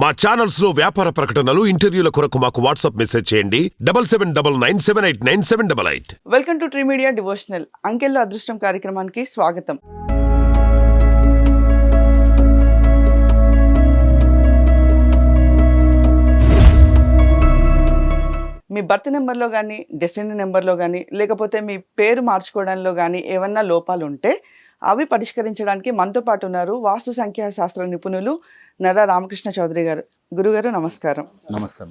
మా ఛానల్స్ లో వ్యాపార ప్రకటనలు, ఇంటర్వ్యూల కొరకు మాకు వాట్సాప్ మెసేజ్ చేయండి 7799789788. Welcome to Tree Media devotional. అంకెల్లో అదృష్టం కార్యక్రమానికి స్వాగతం. మీ బర్త్ నెంబర్లో కానీ, డెస్టినీ నెంబర్లో కానీ, లేకపోతే మీ పేరు మార్చుకోవడంలో కానీ ఏమన్నా లోపాలు ఉంటే అవి పరిష్కరించడానికి మనతో పాటు ఉన్నారు వాస్తు సంఖ్యాశాస్త్ర నిపుణులు నర్రా రామకృష్ణ చౌదరి గారు. గురుగారు నమస్కారం. నమస్తే.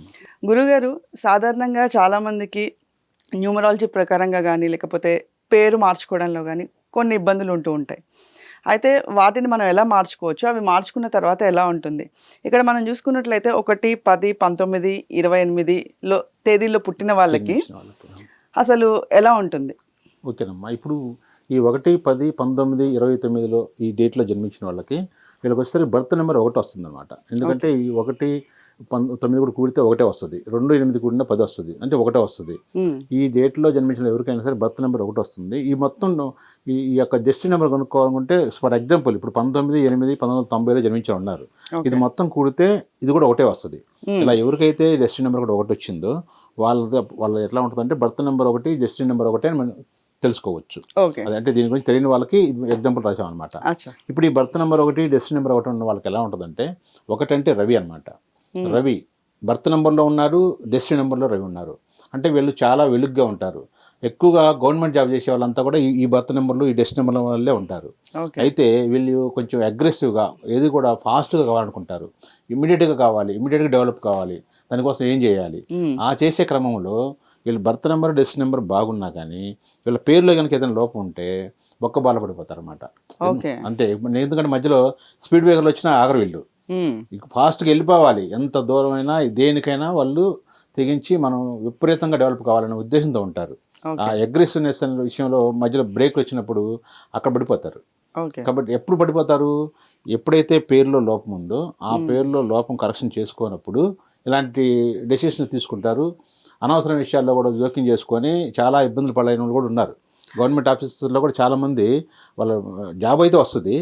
గురుగారు, సాధారణంగా చాలామందికి న్యూమరాలజీ ప్రకారంగా కానీ, లేకపోతే పేరు మార్చుకోవడంలో కానీ కొన్ని ఇబ్బందులు ఉంటూ ఉంటాయి. అయితే వాటిని మనం ఎలా మార్చుకోవచ్చు, అవి మార్చుకున్న తర్వాత ఎలా ఉంటుంది? ఇక్కడ మనం చూసుకున్నట్లయితే 1, 10, 19, 28లో తేదీల్లో పుట్టిన వాళ్ళకి అసలు ఎలా ఉంటుంది? ఓకేనమ్మా. ఇప్పుడు ఈ 1, 10, 19, 29లో ఈ డేట్లో జన్మించిన వాళ్ళకి వీళ్ళకి వచ్చేసరికి బర్త్ నెంబర్ 1 వస్తుంది అనమాట. ఎందుకంటే ఈ 1, 9 కూడా కూడితే 1 వస్తుంది, 2, 8 కూడినా 10 వస్తుంది, అంటే 1 వస్తుంది. ఈ డేట్లో జన్మించిన ఎవరికైనా సరే బర్త్ నెంబర్ 1 వస్తుంది. ఈ మొత్తం ఈ యొక్క డెస్టినీ నెంబర్ కనుక్కోవాలనుకుంటే ఫర్ ఎగ్జాంపుల్ ఇప్పుడు 19, 8, 1990లో జన్మించిన ఉన్నారు. ఇది మొత్తం కూడితే ఇది కూడా 1 వస్తుంది. ఇలా ఎవరికైతే డెస్టినీ నెంబర్ కూడా 1 వచ్చిందో వాళ్ళ ఎట్లా ఉంటుందంటే బర్త్ నెంబర్ 1, డెస్టినీ నెంబర్ 1 అని మనం తెలుసుకోవచ్చు. అదంటే దీని గురించి తెలియని వాళ్ళకి ఎగ్జాంపుల్ రాసాం అనమాట. ఇప్పుడు ఈ బర్త్ నెంబర్ 1, డెస్టినీ నెంబర్ 1 ఉన్న వాళ్ళకి ఎలా ఉంటుందంటే 1 అంటే రవి అనమాట. రవి బర్త్ నెంబర్లో ఉన్నారు, డెస్టినీ నెంబర్లో రవి ఉన్నారు. అంటే వీళ్ళు చాలా వెలుగ్గా ఉంటారు. ఎక్కువగా గవర్నమెంట్ జాబ్ చేసే వాళ్ళంతా కూడా ఈ బర్త్ నెంబర్లు, ఈ డెస్టినీ నెంబర్ల వల్లే ఉంటారు. అయితే వీళ్ళు కొంచెం అగ్రెసివ్గా ఏది కూడా ఫాస్ట్గా కావాలనుకుంటారు. ఇమ్మీడియట్గా కావాలి, ఇమ్మీడియట్గా డెవలప్ కావాలి. దానికోసం ఏం చేయాలి? ఆ చేసే క్రమంలో వీళ్ళు బర్త్ నెంబర్, డెస్టినీ నెంబర్ బాగున్నా కానీ వీళ్ళ పేరులో కనుక ఏదైనా లోపం ఉంటే బాధపడిపోతారు అనమాట. అంటే ఎందుకంటే మధ్యలో స్పీడ్ బ్రేకర్లు వచ్చినా ఆగరు వీళ్ళు. ఫాస్ట్గా వెళ్ళిపోవాలి. ఎంత దూరమైనా దేనికైనా వాళ్ళు తెగించి మనం విపరీతంగా డెవలప్ కావాలనే ఉద్దేశంతో ఉంటారు. ఆ అగ్రెసివ్నెస్ అనే విషయంలో మధ్యలో బ్రేక్లు వచ్చినప్పుడు అక్కడ పడిపోతారు. కాబట్టి ఎప్పుడు పడిపోతారు? ఎప్పుడైతే పేరులో లోపం ఉందో ఆ పేరులో లోపం కరెక్షన్ చేసుకోనప్పుడు ఇలాంటి డెసిషన్స్ తీసుకుంటారు. అనవసరం విషయాల్లో కూడా జోక్యం చేసుకొని చాలా ఇబ్బందులు పడైన వాళ్ళు కూడా ఉన్నారు. గవర్నమెంట్ ఆఫీసర్లో కూడా చాలామంది వాళ్ళ జాబ్ అయితే వస్తుంది,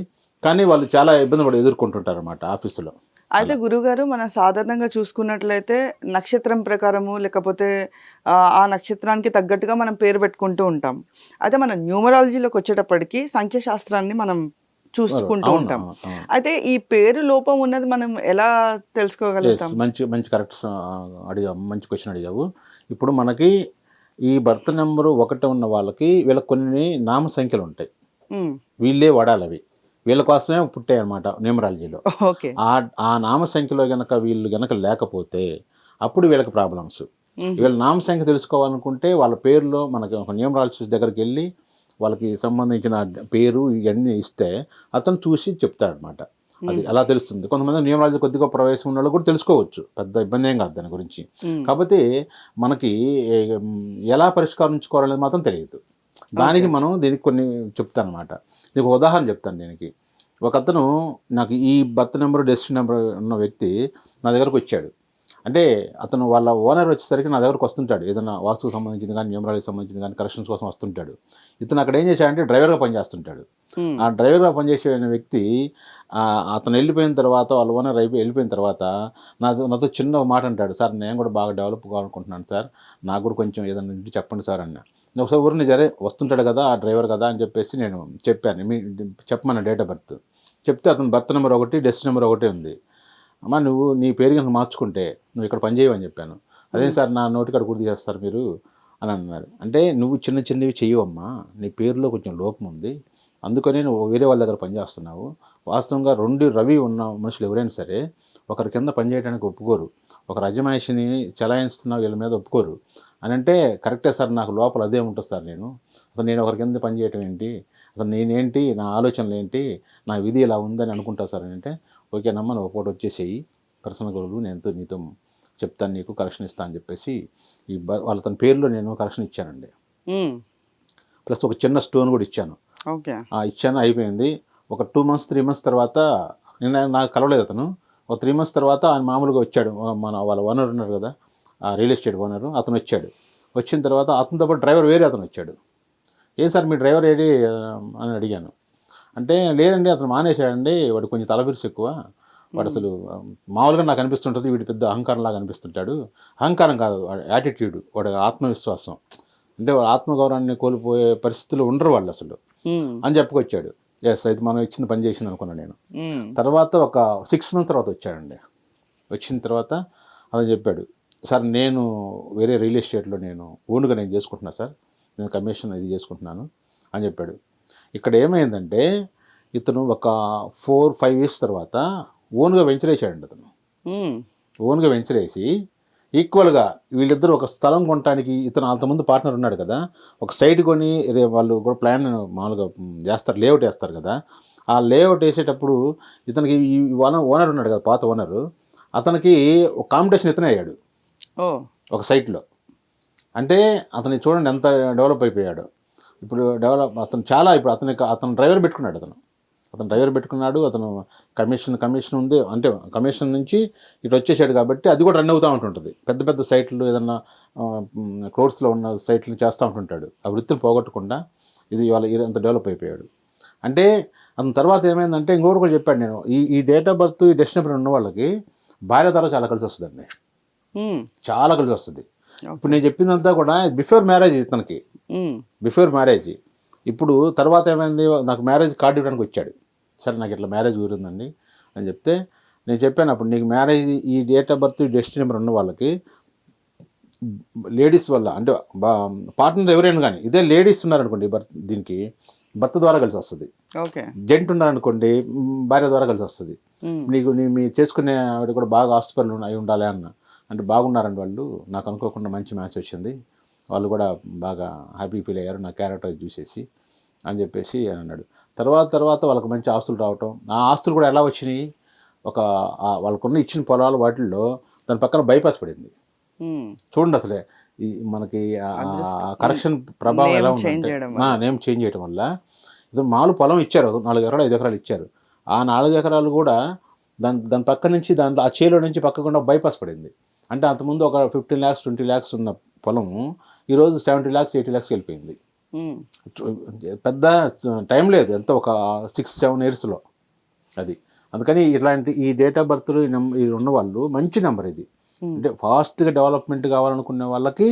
కానీ వాళ్ళు చాలా ఇబ్బంది కూడా ఎదుర్కొంటుంటారు అన్నమాట ఆఫీసులో. అయితే గురుగారు, మనం సాధారణంగా చూసుకున్నట్లయితే నక్షత్రం ప్రకారము, లేకపోతే ఆ నక్షత్రానికి తగ్గట్టుగా మనం పేరు పెట్టుకుంటూ ఉంటాం. అయితే మనం న్యూమరాలజీలోకి వచ్చేటప్పటికి సంఖ్యాశాస్త్రాన్ని మనం చూసుకుంటూ ఉంటాం. అయితే ఈ పేరు లోపం ఉన్నది మనం ఎలా తెలుసుకోగలుగుతాం? మంచి కరెక్ట్ అడిగావు, మంచి క్వశ్చన్ అడిగావు. ఇప్పుడు మనకి ఈ బర్త్ నెంబరు 1 ఉన్న వాళ్ళకి వీళ్ళకి కొన్ని నామ సంఖ్యలు ఉంటాయి, వీళ్ళే వాడాలి. అవి వీళ్ళ కోసమే పుట్టాయి అన్నమాట న్యూమరాలజీలో. ఆ నామ సంఖ్యలో వీళ్ళు గనక లేకపోతే అప్పుడు వీళ్ళకి ప్రాబ్లమ్స్. వీళ్ళ నామ సంఖ్య తెలుసుకోవాలనుకుంటే వాళ్ళ పేరులో మనకి ఒక న్యూమరాలజిస్ట్ దగ్గరికి వెళ్ళి వాళ్ళకి సంబంధించిన పేరు ఇవన్నీ ఇస్తే అతను చూసి చెప్తాడనమాట. అది అలా తెలుస్తుంది. కొంతమంది న్యూమరాలజీ కొద్దిగా ప్రవేశం ఉన్న వాళ్ళు కూడా తెలుసుకోవచ్చు, పెద్ద ఇబ్బంది ఏం కాదు దాని గురించి. కాకపోతే మనకి ఎలా పరిష్కరించుకోవాలనేది మాత్రం తెలియదు. దానికి మనం దీనికి కొన్ని చెప్తాను అనమాట. దీనికి ఉదాహరణ చెప్తాను. దీనికి ఒక అతను నాకు ఈ బర్త్ నెంబర్, డెస్టినీ నెంబర్ ఉన్న వ్యక్తి నా దగ్గరకు వచ్చాడు. అంటే అతను వాళ్ళ ఓనర్ వచ్చేసరికి నా దగ్గరకు వస్తుంటాడు, ఏదైనా వాస్తుకు సంబంధించింది కానీ, న్యూమరాలజీకి సంబంధించింది కానీ కరెక్షన్స్ కోసం వస్తుంటాడు. ఇతను అక్కడ ఏం చేశాడంటే డ్రైవర్గా పనిచేస్తుంటాడు. ఆ డ్రైవర్గా పనిచేసే వ్యక్తి అతను వెళ్ళిపోయిన తర్వాత, వాళ్ళ ఓనర్ వెళ్ళిపోయిన తర్వాత నాతో చిన్న మాట అంటాడు, సార్ నేను కూడా బాగా డెవలప్ కావాలనుకుంటున్నాను సార్, నాకు కూడా కొంచెం ఏదైనా ఇంటి చెప్పండి సార్ అన్న. ఒకసారి ఊరిని సరే వస్తుంటాడు కదా ఆ డ్రైవర్ కదా అని చెప్పేసి నేను చెప్పాను, చెప్పమన్న డేట్ ఆఫ్ బర్త్ చెప్తే అతను బర్త్ నెంబర్ 1, డెస్టినీ నెంబర్ 1 ఉంది. అమ్మ నువ్వు నీ పేరు కనుక మార్చుకుంటే నువ్వు ఇక్కడ పని చేయవని చెప్పాను. అదే సార్ నా నోటికాడ గుర్తు చేస్తారు మీరు అని అన్నాడు. అంటే నువ్వు చిన్నవి చెయ్యవమ్మా, నీ పేరులో కొంచెం లోపం ఉంది, అందుకనే నువ్వు వేరే వాళ్ళ దగ్గర పనిచేస్తున్నావు. వాస్తవంగా 2 రవి ఉన్న మనుషులు ఎవరైనా సరే ఒకరి కింద పనిచేయడానికి ఒప్పుకోరు, ఒక అజమాయిషిని చలాయిస్తున్న వీళ్ళ మీద ఒప్పుకోరు అని. అంటే కరెక్టే సార్, నాకు లోపల అదే ఉంటుంది సార్, నేను ఒకరి కింద పనిచేయటం ఏంటి, అసలు నేనేంటి, నా ఆలోచనలు ఏంటి, నా విధి ఇలా ఉందని అనుకుంటావు సార్ అని. అంటే ఓకేనమ్మా నువ్వు ఒకటి వచ్చేసేయి, పర్సనల్ గొడవలు నేను నీతో చెప్తాను, నీకు కరెక్షన్ ఇస్తాను అని చెప్పేసి వాళ్ళ తన పేరులో నేను కరెక్షన్ ఇచ్చానండి. ప్లస్ ఒక చిన్న స్టోన్ కూడా ఇచ్చాను. ఇచ్చాను, అయిపోయింది. ఒక 2 months 3 months తర్వాత నాకు కలవలేదు అతను. ఒక 3 months తర్వాత ఆయన మామూలుగా వచ్చాడు. వాళ్ళ ఓనర్ ఉన్నారు కదా, ఆ రియల్ ఎస్టేట్ ఓనరు, అతను వచ్చాడు. వచ్చిన తర్వాత అతనితో పాటు డ్రైవర్ వేరే అతను వచ్చాడు. ఏం సార్ మీ డ్రైవర్ ఏడి అని అడిగాను. అంటే లేదండి అతను మానేశాడండి, వాడు కొంచెం తలబిరుసు ఎక్కువ, వాడు అసలు మామూలుగా నాకు అనిపిస్తుంటుంది వీడి పెద్ద అహంకారం లాగా అనిపిస్తుంటాడు. అహంకారం కాదు, వాడి యాటిట్యూడ్, వాడి ఆత్మవిశ్వాసం, అంటే వాడు ఆత్మగౌరవాన్ని కోల్పోయే పరిస్థితులు ఉండరు వాళ్ళు అసలు అని చెప్పుకొచ్చాడు. ఎస్, అయితే మనం ఇచ్చిన పని చేసింది అనుకున్నాను నేను. తర్వాత ఒక 6 months తర్వాత వచ్చాడండి. వచ్చిన తర్వాత అతను చెప్పాడు, సార్ నేను వేరే రియల్ ఎస్టేట్లో నేను ఓన్గా నేను చేసుకుంటున్నా సార్, నేను కమిషన్ ఇది చేసుకుంటున్నాను అని చెప్పాడు. ఇక్కడ ఏమైందంటే ఇతను ఒక 4-5 years తర్వాత ఓన్గా వెంచర్ వేసాడండి. అతను ఓన్గా వెంచర్ వేసి ఈక్వల్గా వీళ్ళిద్దరూ ఒక స్థలం కొనడానికి, ఇతను అంతకుముందు పార్ట్నర్ ఉన్నాడు కదా, ఒక సైట్ కొని వాళ్ళు కూడా ప్లాన్ మామూలుగా చేస్తారు, లేఅవుట్ వేస్తారు కదా. ఆ లేఅవుట్ వేసేటప్పుడు ఇతనికి ఈ ఓనర్ ఉన్నాడు కదా, పాత ఓనరు, అతనికి ఒక కాంపిటీషన్ ఇతనే అయ్యాడు ఒక సైట్లో. అంటే అతని చూడండి ఎంత డెవలప్ అయిపోయాడు. ఇప్పుడు అతను చాలా, ఇప్పుడు అతను డ్రైవర్ పెట్టుకున్నాడు. అతను డ్రైవర్ పెట్టుకున్నాడు. అతను కమిషన్ ఉంది, అంటే కమిషన్ నుంచి ఇటు వచ్చేసాడు కాబట్టి అది కూడా రన్ అవుతూ ఉంటుంటుంది. పెద్ద పెద్ద సైట్లు ఏదన్నా క్రోర్స్లో ఉన్న సైట్లు చేస్తూ ఉంటుంటాడు. ఆ వృత్తిని పోగొట్టకుండా ఇది ఇవాళ ఇంత డెవలప్ అయిపోయాడు. అంటే అతని తర్వాత ఏమైందంటే ఇంకొకటి కూడా చెప్పాడు నేను, ఈ డేట్ ఆఫ్ బర్త్, ఈ డెస్టినేషన్ ఉన్న వాళ్ళకి భార్య ద్వారా చాలా కలిసి వస్తుందండి, చాలా కలిసి వస్తుంది. ఇప్పుడు నేను చెప్పిందంతా కూడా బిఫోర్ మ్యారేజ్ ఇతనికి, బిఫోర్ మ్యారేజ్. ఇప్పుడు తర్వాత ఏమైంది, నాకు మ్యారేజ్ కార్డు ఇవ్వడానికి వచ్చాడు. సరే నాకు ఇట్లా మ్యారేజ్ కుదిరిందండి అని చెప్తే నేను చెప్పాను, అప్పుడు నీకు మ్యారేజ్ ఈ date of birth destiny number ఉన్న వాళ్ళకి లేడీస్ వల్ల, అంటే పార్ట్నర్ ఎవరైనా కానీ ఇదే లేడీస్ ఉన్నారనుకోండి దీనికి భర్త ద్వారా కలిసి వస్తుంది. జెంట్ ఉన్నారనుకోండి భార్య ద్వారా కలిసి వస్తుంది. నీకు మీ చేసుకునే ఆవిడ కూడా బాగా ఆస్తుపరులు అయి ఉండాలి అన్న, అంటే బాగున్నారండి వాళ్ళు, నాకు అనుకోకుండా మంచి మ్యాచ్ వచ్చింది, వాళ్ళు కూడా బాగా హ్యాపీ ఫీల్ అయ్యారు నా క్యారెక్టర్ చూసేసి అని చెప్పేసి అని అన్నాడు. తర్వాత వాళ్ళకి మంచి ఆస్తులు రావటం, ఆ ఆస్తులు కూడా ఎలా వచ్చినాయి, వాళ్ళకున్న ఇచ్చిన పొలాలు వాటిల్లో దాని పక్కన బైపాస్ పడింది. చూడండి అసలే ఈ మనకి కరెక్షన్ ప్రభావం ఎలా ఉందంటే, నేమ్ చేంజ్ చేయడం వల్ల ఇది మామూలు పొలం ఇచ్చారు, 4 ఎకరాలు 5 ఎకరాలు ఇచ్చారు. ఆ 4 ఎకరాలు కూడా దాని పక్క నుంచి దాంట్లో ఆ చేలో నుంచి పక్కకుండా బైపాస్ పడింది. అంటే అంతకుముందు ఒక 15 lakhs 20 lakhs ఉన్న పొలం ఈరోజు 70 lakhs 80 lakhs వెళ్ళిపోయింది. పెద్ద టైం లేదు, ఎంత ఒక 6-7 yearsలో అది. అందుకని ఇట్లాంటి ఈ డేట్ ఆఫ్ బర్త్లు ఈ ఉన్న వాళ్ళు మంచి నెంబర్ ఇది. అంటే ఫాస్ట్గా డెవలప్మెంట్ కావాలనుకునే వాళ్ళకి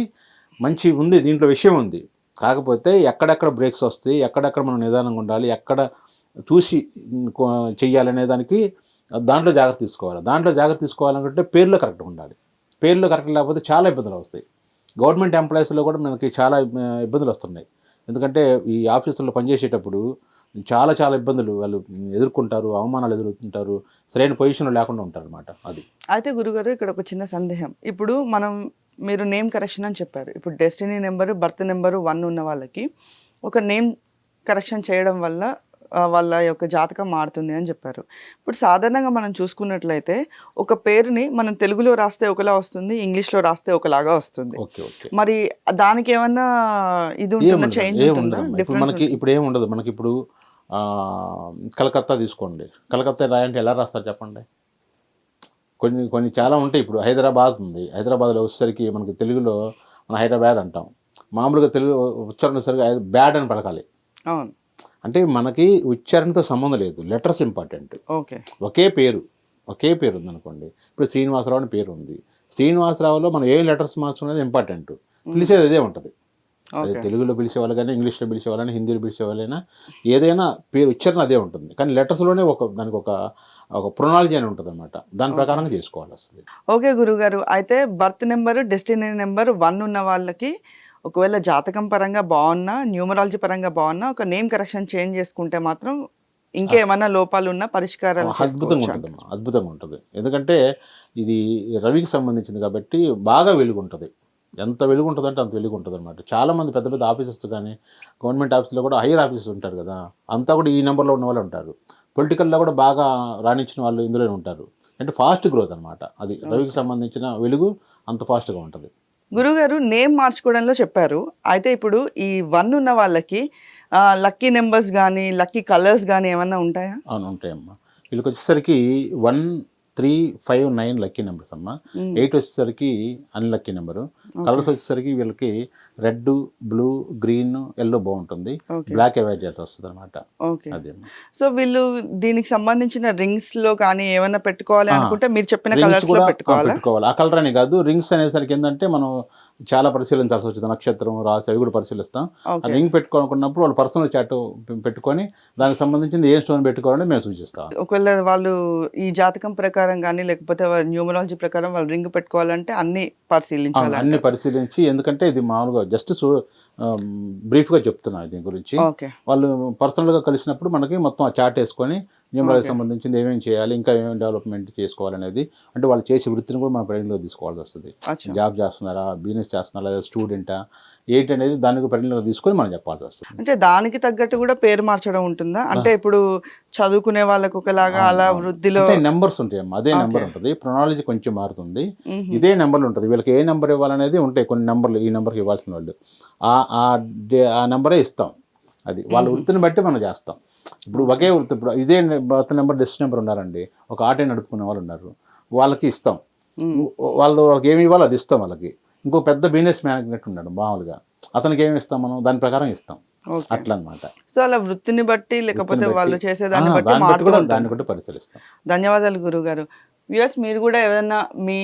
మంచి ఉంది, దీంట్లో విషయం ఉంది. కాకపోతే ఎక్కడెక్కడ బ్రేక్స్ వస్తాయి, ఎక్కడెక్కడ మనం నిదానంగా ఉండాలి, ఎక్కడ చూసి చెయ్యాలనే దానికి దాంట్లో జాగ్రత్త తీసుకోవాలి. దాంట్లో జాగ్రత్త తీసుకోవాలనుకుంటే పేర్లో కరెక్ట్గా ఉండాలి. పేర్లో కరెక్ట్ లేకపోతే చాలా ఇబ్బందులు వస్తాయి. గవర్నమెంట్ ఎంప్లాయీస్లో కూడా మనకి చాలా ఇబ్బందులు వస్తున్నాయి. ఎందుకంటే ఈ ఆఫీసుల్లో పనిచేసేటప్పుడు చాలా ఇబ్బందులు వాళ్ళు ఎదుర్కొంటారు, అవమానాలు ఎదుర్కొంటారు, సరైన పొజిషన్లో లేకుండా ఉంటారు అనమాట. అది అయితే గురుగారు ఇక్కడ ఒక చిన్న సందేహం. ఇప్పుడు మీరు నేమ్ కరెక్షన్ అని చెప్పారు. ఇప్పుడు డెస్టినీ నెంబరు, బర్త్ నెంబరు 1 ఉన్న వాళ్ళకి ఒక నేమ్ కరెక్షన్ చేయడం వల్ల వాళ్ళ యొక్క జాతకం మారుతుంది అని చెప్పారు. ఇప్పుడు సాధారణంగా మనం చూసుకున్నట్లయితే ఒక పేరుని మనం తెలుగులో రాస్తే ఒకలా వస్తుంది, ఇంగ్లీష్లో రాస్తే ఒకలాగా వస్తుంది. మరి దానికి ఏమన్నా ఇది ఉంటుందా, చేంజ్ ఉంటుందా, డిఫరెన్స్? మనకి ఇప్పుడు ఏముండదు. మనకి ఇప్పుడు కలకత్తా తీసుకోండి, కలకత్తా రాయంటే ఎలా రాస్తారు చెప్పండి? కొన్ని చాలా ఉంటాయి. ఇప్పుడు హైదరాబాద్ ఉంది, హైదరాబాద్లో వచ్చేసరికి మనకి తెలుగులో మనం హైదరాబాద్ అంటాం, మామూలుగా తెలుగు ఉచ్చారణ సరిగా బ్యాడ్ అని పలకాలి. అవును, అంటే మనకి ఉచ్చారణతో సంబంధం లేదు, లెటర్స్ ఇంపార్టెంట్. ఒకే పేరు ఉందనుకోండి, ఇప్పుడు శ్రీనివాసరావు అని పేరు ఉంది, శ్రీనివాసరావులో మనం ఏ లెటర్స్ మార్చుకునేది ఇంపార్టెంట్, పిలిచేది అదే ఉంటుంది. అదే తెలుగులో పిలిచేవాళ్ళు కానీ, ఇంగ్లీష్లో పిలిచేవాళ్ళని, హిందీలో పిలిచేవాళ్ళైనా ఏదైనా పేరు ఉచ్చారణ అదే ఉంటుంది. కానీ లెటర్స్లోనే దానికి ఒక ప్రొనాలజీ అని ఉంటుంది అనమాట, దాని ప్రకారంగా చేసుకోవాలి వస్తుంది. ఓకే గురుగారు, అయితే బర్త్ నెంబరు, డెస్టినీ నెంబర్ 1 ఉన్న వాళ్ళకి ఒకవేళ జాతకం పరంగా బాగున్నా, న్యూమరాలజీ పరంగా బాగున్నా, ఒక నేమ్ కరెక్షన్ చేంజ్ చేసుకుంటే మాత్రం ఇంకేమన్నా లోపాలు ఉన్నా పరిష్కారాలు అద్భుతంగా ఉంటుంది. ఎందుకంటే ఇది రవికి సంబంధించింది కాబట్టి బాగా వెలుగు ఉంటుంది. ఎంత వెలుగు ఉంటుంది అంటే అంత వెలుగు ఉంటుంది అనమాట. చాలామంది పెద్ద పెద్ద ఆఫీసర్స్ కానీ, గవర్నమెంట్ ఆఫీసులో కూడా హైయర్ ఆఫీసర్స్ ఉంటారు కదా, అంతా కూడా ఈ నెంబర్లో ఉన్న వాళ్ళు ఉంటారు. పొలిటికల్లో కూడా బాగా రాణించిన వాళ్ళు ఇందులోనే ఉంటారు. అంటే ఫాస్ట్ గ్రోత్ అనమాట. అది రవికి సంబంధించిన వెలుగు అంత ఫాస్ట్గా ఉంటుంది. గురుగారు నేమ్ మార్చుకోవడంలో చెప్పారు. అయితే ఇప్పుడు ఈ 1 ఉన్న వాళ్ళకి లక్కీ నెంబర్స్ కానీ, లక్కీ కలర్స్ కానీ ఏమన్నా ఉంటాయా? అవును, ఉంటాయమ్మా. వీళ్ళకి వచ్చేసరికి 1 359 లక్కీ నెంబర్స్ అమ్మ. 8 వచ్చేసరికి అన్లక్కీ నెంబరు. కలర్స్ వచ్చేసరికి వీళ్ళకి రెడ్, బ్లూ, గ్రీన్, ఎల్లో బాగుంటుంది. బ్లాక్ అవాయిడ్ చేయాల్సి వస్తుంది అనమాట. ఓకే. అదే సో వీళ్ళు దీనికి సంబంధించిన రింగ్స్ లో కానీ ఏమైనా పెట్టుకోవాలి అనుకుంటే మీరు చెప్పిన రింగ్స్ కలర్స్ లో కూడా పెట్టుకోవాలా? పెట్టుకోవాలి. ఆ కలర్ అని కాదు, రింగ్స్ అనేసరికి ఏంటంటే మనం చాలా పరిశీలించాల్సి వచ్చింది. నక్షత్రం, రాశి అవి కూడా పరిశీలిస్తాం. ఆ రింగ్ పెట్టుకోనుకున్నప్పుడు వాళ్ళు పర్సనల్ చాట్ పెట్టుకొని దానికి సంబంధించింది ఏ స్టోన్ పెట్టుకోవాలని మేము సూచిస్తాం. ఒకవేళ వాళ్ళు ఈ జాతకం ప్రకారం కానీ లేకపోతే న్యూమరాలజీ ప్రకారం వాళ్ళు రింగ్ పెట్టుకోవాలంటే అన్ని పరిశీలించాలి. అన్ని పరిశీలించి, ఎందుకంటే ఇది మామూలుగా జస్ట్ బ్రీఫ్గా చెప్తున్నాను దీని గురించి. ఓకే. వాళ్ళు పర్సనల్గా కలిసినప్పుడు మనకి మొత్తం ఆ చార్ట్ వేసుకొని న్యూమరాలజీ సంబంధించింది ఏమేమి చేయాలి, ఇంకా ఏమేమి డెవలప్మెంట్ చేసుకోవాలనేది, అంటే వాళ్ళు చేసే వృత్తిని కూడా మనం పరిగణలోకి తీసుకోవాల్సి వస్తుంది. జాబ్ చేస్తున్నారా, బిజినెస్ చేస్తున్నారా, లేదా స్టూడెంటా, ఏంటి అనేది దానికి పరిగణలోకి తీసుకొని మనం చెప్పాల్సి వస్తుంది. అంటే దానికి తగ్గట్టు కూడా పేరు మార్చడం ఉంటుందా? అంటే ఇప్పుడు చదువుకునే వాళ్ళకు ఒకలాగా అలా వృద్ధిలో నెంబర్స్ ఉంటాయి అమ్మా, అదే నెంబర్ ఉంటుంది. ప్రొనాలజీ కొంచెం మారుతుంది, ఇదే నెంబర్లు ఉంటుంది. వీళ్ళకి ఏ నెంబర్ ఇవ్వాలనేది ఉంటాయి కొన్ని నెంబర్లు. ఈ నెంబర్కి ఇవ్వాల్సిన వాళ్ళు ఆ నెంబరే ఇస్తాం. అది వాళ్ళ వృత్తిని బట్టి మనం చేస్తాం. ఇప్పుడు ఒకే వృత్తి, ఇప్పుడు ఇదే బర్త్ నెంబర్, డెస్ట్ నెంబర్ ఉన్నారండి, ఒక ఆటో నడుపుకునే వాళ్ళు ఉన్నారు, వాళ్ళకి ఇస్తాం. వాళ్ళకి ఏమి ఇవ్వాలో అది ఇస్తాం వాళ్ళకి. ఇంకో పెద్ద బిజినెస్ మ్యాగ్నెట్ ఉన్నాడు మామూలుగా, అతనికి ఏమి ఇస్తాం మనం, దాని ప్రకారం ఇస్తాం. అట్లా అనమాట. సో అలా వృత్తిని బట్టి లేకపోతే వాళ్ళు చేసేదాన్ని బట్టి దాన్ని బట్టి పరిశీలిస్తాం. ధన్యవాదాలు గురువు గారు. వ్యూయర్స్, మీరు కూడా ఏదైనా మీ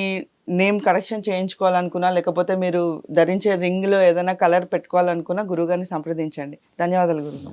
నేమ్ కరెక్షన్ చేయించుకోవాలనుకున్నా లేకపోతే మీరు ధరించే రింగ్లో ఏదైనా కలర్ పెట్టుకోవాలనుకున్నా గురువు గారిని సంప్రదించండి. ధన్యవాదాలు గురువు.